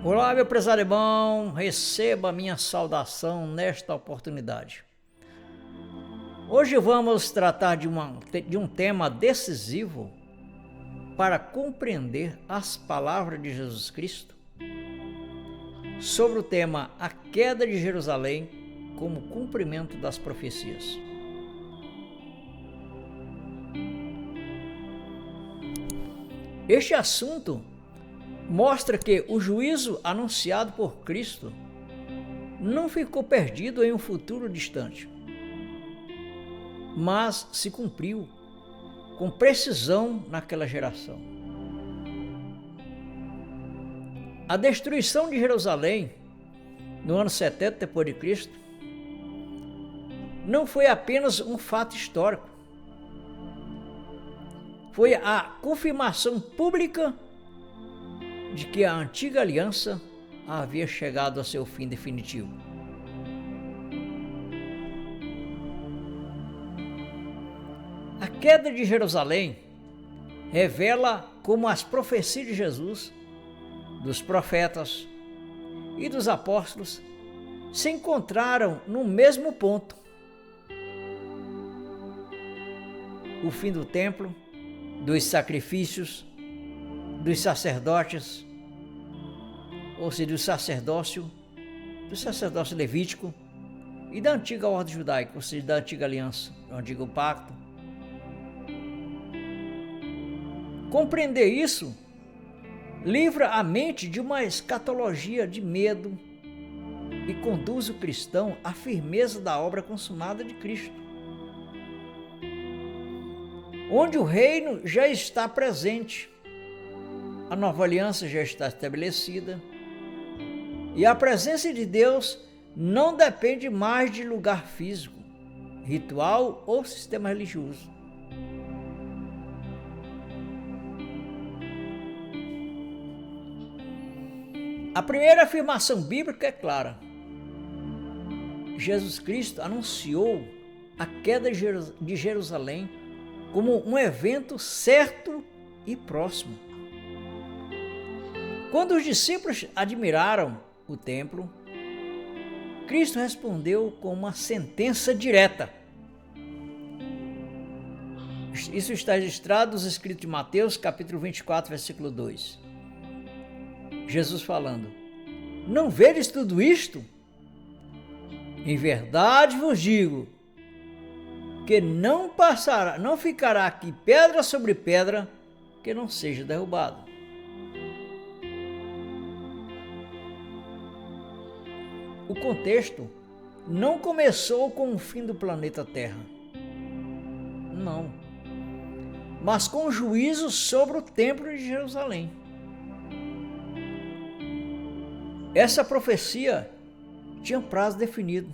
Olá, meu prezado irmão, receba a minha saudação nesta oportunidade. Hoje vamos tratar de um tema decisivo para compreender as palavras de Jesus Cristo sobre o tema A Queda de Jerusalém como cumprimento das profecias. Este assunto mostra que o juízo anunciado por Cristo não ficou perdido em um futuro distante, mas se cumpriu com precisão naquela geração. A destruição de Jerusalém no ano 70 depois de Cristo não foi apenas um fato histórico, foi a confirmação pública de que a antiga aliança havia chegado a seu fim definitivo. A queda de Jerusalém revela como as profecias de Jesus, dos profetas e dos apóstolos se encontraram no mesmo ponto. O fim do templo, dos sacrifícios, dos sacerdotes, ou seja, do sacerdócio levítico e da antiga ordem judaica, ou seja, da antiga aliança, do antigo pacto. Compreender isso livra a mente de uma escatologia de medo e conduz o cristão à firmeza da obra consumada de Cristo, onde o reino já está presente. A nova aliança já está estabelecida e a presença de Deus não depende mais de lugar físico, ritual ou sistema religioso. A primeira afirmação bíblica é clara. Jesus Cristo anunciou a queda de Jerusalém como um evento certo e próximo. Quando os discípulos admiraram o templo, Cristo respondeu com uma sentença direta. Isso está registrado nos escritos de Mateus, capítulo 24, versículo 2. Jesus falando: Não vedes tudo isto? Em verdade vos digo que não ficará aqui pedra sobre pedra que não seja derrubada. O contexto não começou com o fim do planeta Terra, não, mas com o juízo sobre o templo de Jerusalém. Essa profecia tinha prazo definido.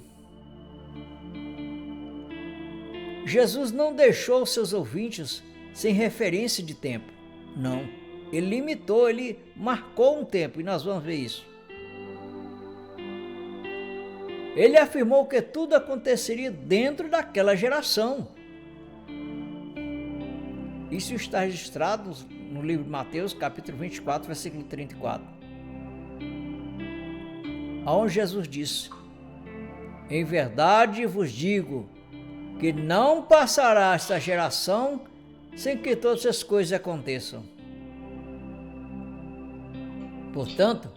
Jesus não deixou seus ouvintes sem referência de tempo, não. Ele marcou um tempo e nós vamos ver isso. Ele afirmou que tudo aconteceria dentro daquela geração. Isso está registrado no livro de Mateus, capítulo 24, versículo 34. Onde Jesus disse: Em verdade vos digo que não passará esta geração sem que todas essas coisas aconteçam. Portanto,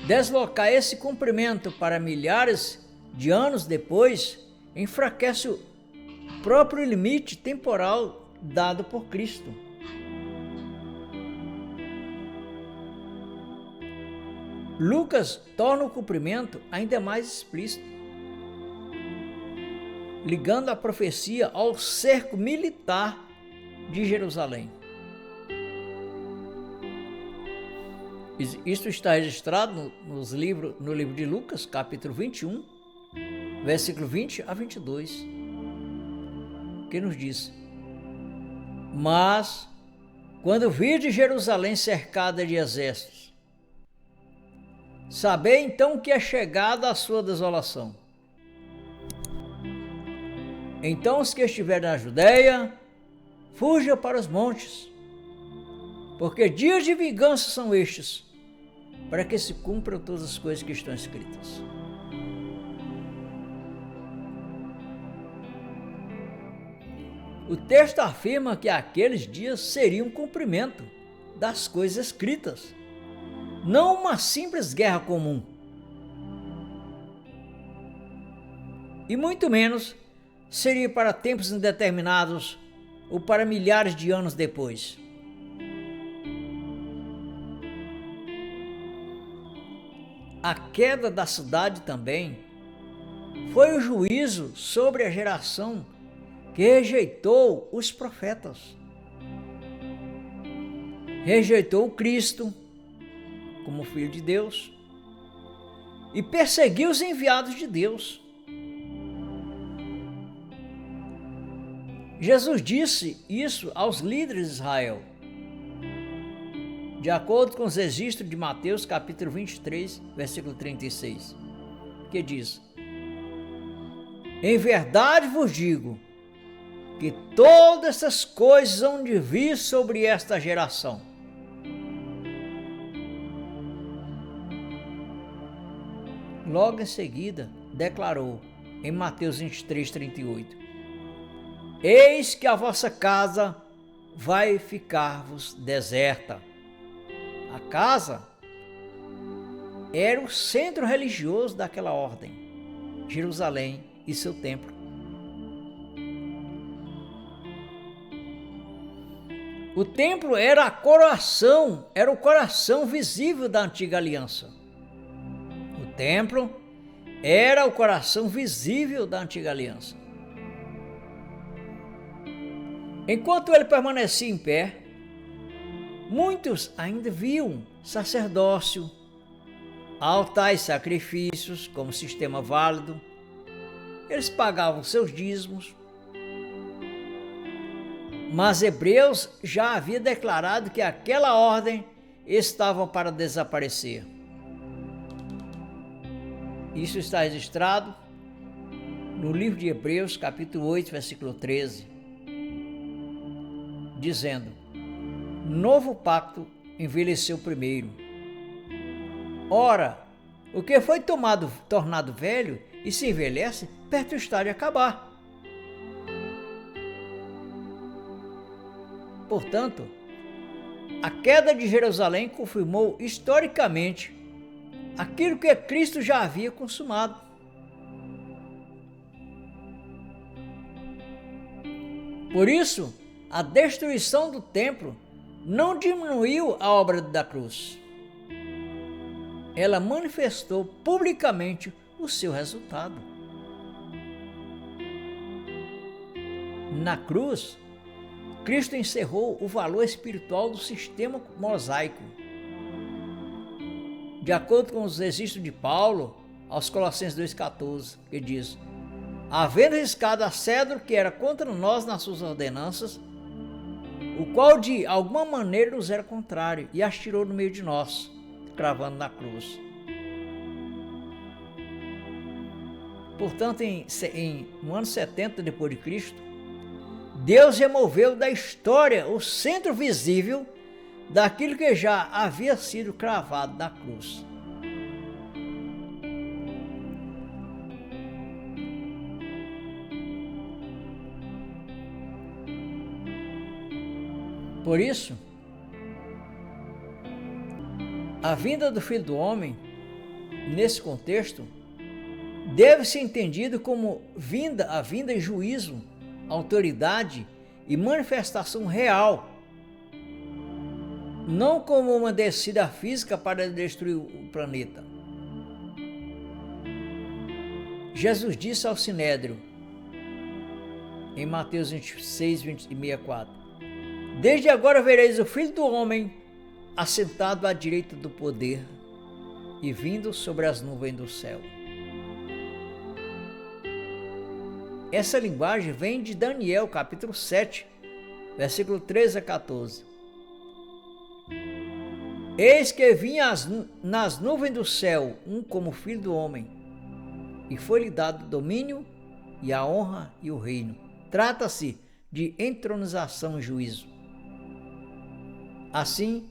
deslocar esse cumprimento para milhares de anos depois enfraquece o próprio limite temporal dado por Cristo. Lucas torna o cumprimento ainda mais explícito, ligando a profecia ao cerco militar de Jerusalém. Isto está registrado no livro de Lucas, capítulo 21, versículo 20 a 22, que nos diz: Mas, quando virdes Jerusalém cercada de exércitos, sabei então que é chegada a sua desolação. Então os que estiverem na Judéia, fujam para os montes, porque dias de vingança são estes, para que se cumpram todas as coisas que estão escritas. O texto afirma que aqueles dias seriam um cumprimento das coisas escritas, não uma simples guerra comum. E muito menos seria para tempos indeterminados ou para milhares de anos depois. A queda da cidade também foi o juízo sobre a geração que rejeitou os profetas, rejeitou Cristo como Filho de Deus e perseguiu os enviados de Deus. Jesus disse isso aos líderes de Israel, de acordo com os registros de Mateus capítulo 23, versículo 36, que diz: em verdade vos digo que todas essas coisas hão de vir sobre esta geração. Logo em seguida, declarou em Mateus 23, 38: eis que a vossa casa vai ficar-vos deserta. A casa era o centro religioso daquela ordem, Jerusalém e seu templo. O templo era o coração visível da antiga aliança. O templo era o coração visível da antiga aliança. Enquanto ele permanecia em pé, muitos ainda viam sacerdócio, altares e sacrifícios como sistema válido. Eles pagavam seus dízimos. Mas Hebreus já havia declarado que aquela ordem estava para desaparecer. Isso está registrado no livro de Hebreus, capítulo 8, versículo 13, dizendo: novo pacto envelheceu primeiro. Ora, o que foi tornado velho e se envelhece, perto está de acabar. Portanto, a queda de Jerusalém confirmou historicamente aquilo que Cristo já havia consumado. Por isso, a destruição do templo não diminuiu a obra da cruz. Ela manifestou publicamente o seu resultado. Na cruz, Cristo encerrou o valor espiritual do sistema mosaico. De acordo com os registros de Paulo, aos Colossenses 2,14, que diz: havendo riscado a cedro que era contra nós nas suas ordenanças, o qual de alguma maneira nos era contrário, e as tirou no meio de nós, cravando na cruz. Portanto, no ano 70 depois de Cristo, Deus removeu da história o centro visível daquilo que já havia sido cravado na cruz. Por isso, a vinda do Filho do Homem, nesse contexto, deve ser entendido como a vinda em juízo, autoridade e manifestação real, não como uma descida física para destruir o planeta. Jesus disse ao Sinédrio, em Mateus 26, 64, desde agora vereis o Filho do Homem assentado à direita do poder e vindo sobre as nuvens do céu. Essa linguagem vem de Daniel, capítulo 7, versículo 13 a 14. Eis que vinha nas nuvens do céu um como filho do homem, e foi-lhe dado o domínio e a honra e o reino. Trata-se de entronização e juízo. Assim,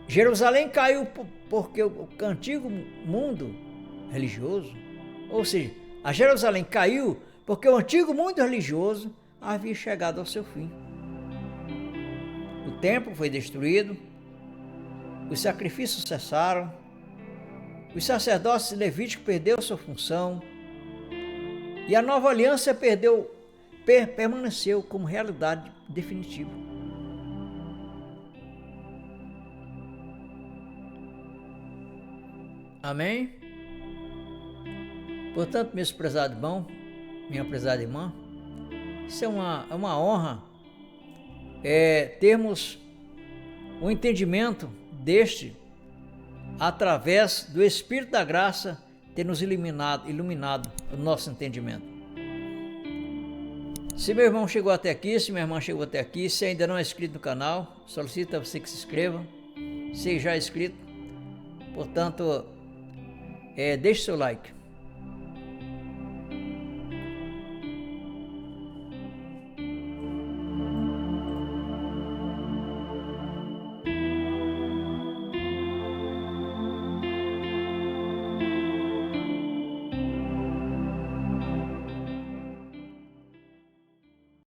Jerusalém caiu porque o antigo mundo religioso, ou seja, a Jerusalém caiu porque o antigo mundo religioso havia chegado ao seu fim. O templo foi destruído, os sacrifícios cessaram, os sacerdotes levíticos perderam sua função e a nova aliança permaneceu como realidade definitiva. Amém? Portanto, meus prezados irmãos, minha prezada irmã, isso é uma honra termos o entendimento deste através do Espírito da Graça ter nos iluminado o nosso entendimento. Se meu irmão chegou até aqui, se minha irmã chegou até aqui, se ainda não é inscrito no canal, solicito a você que se inscreva. Se já é inscrito, portanto, deixe seu like.